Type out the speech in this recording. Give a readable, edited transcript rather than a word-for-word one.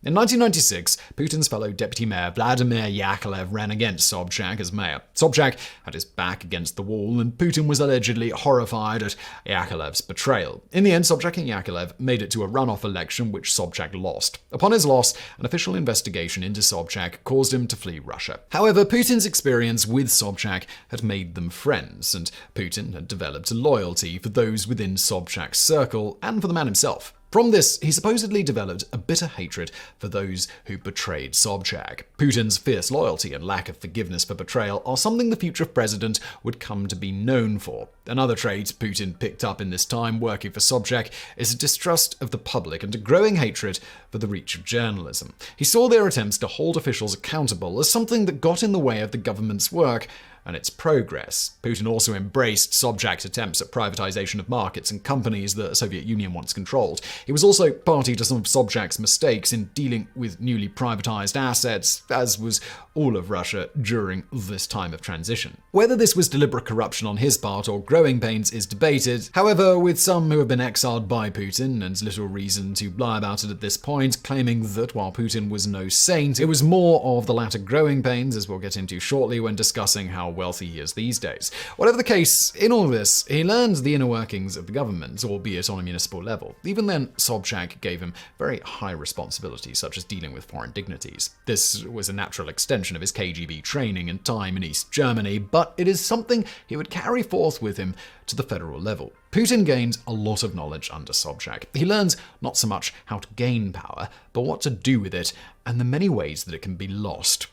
In 1996, Putin's fellow deputy mayor Vladimir Yakolev ran against Sobchak as mayor. Sobchak had his back against the wall, and Putin was allegedly horrified at Yakolev's betrayal. In the end, Sobchak and Yakolev made it to a runoff election, which Sobchak lost. Upon his loss, an official investigation into Sobchak caused him to flee Russia. However, Putin's experience with Sobchak had made them friends, and Putin had developed a loyalty for those within Sobchak's circle and for the man himself. From this, he supposedly developed a bitter hatred for those who betrayed Sobchak. Putin's fierce loyalty and lack of forgiveness for betrayal are something the future president would come to be known for. Another trait Putin picked up in this time working for Sobchak is a distrust of the public and a growing hatred for the reach of journalism. He saw their attempts to hold officials accountable as something that got in the way of the government's work and its progress. Putin also embraced Sobchak's attempts at privatization of markets and companies the Soviet Union once controlled. He was also party to some of Sobchak's mistakes in dealing with newly privatized assets, as was all of Russia during this time of transition. Whether this was deliberate corruption on his part or growing pains is debated. However, with some who have been exiled by Putin and little reason to lie about it at this point, claiming that while Putin was no saint, it was more of the latter growing pains, as we'll get into shortly when discussing how wealthy he is these days. Whatever the case, in all this, he learned the inner workings of the government, albeit on a municipal level. Even then, Sobchak gave him very high responsibilities, such as dealing with foreign dignities. This was a natural extension of his KGB training and time in East Germany, but it is something he would carry forth with him to the federal level. Putin gained a lot of knowledge under Sobchak. He learns not so much how to gain power, but what to do with it, and the many ways that it can be lost.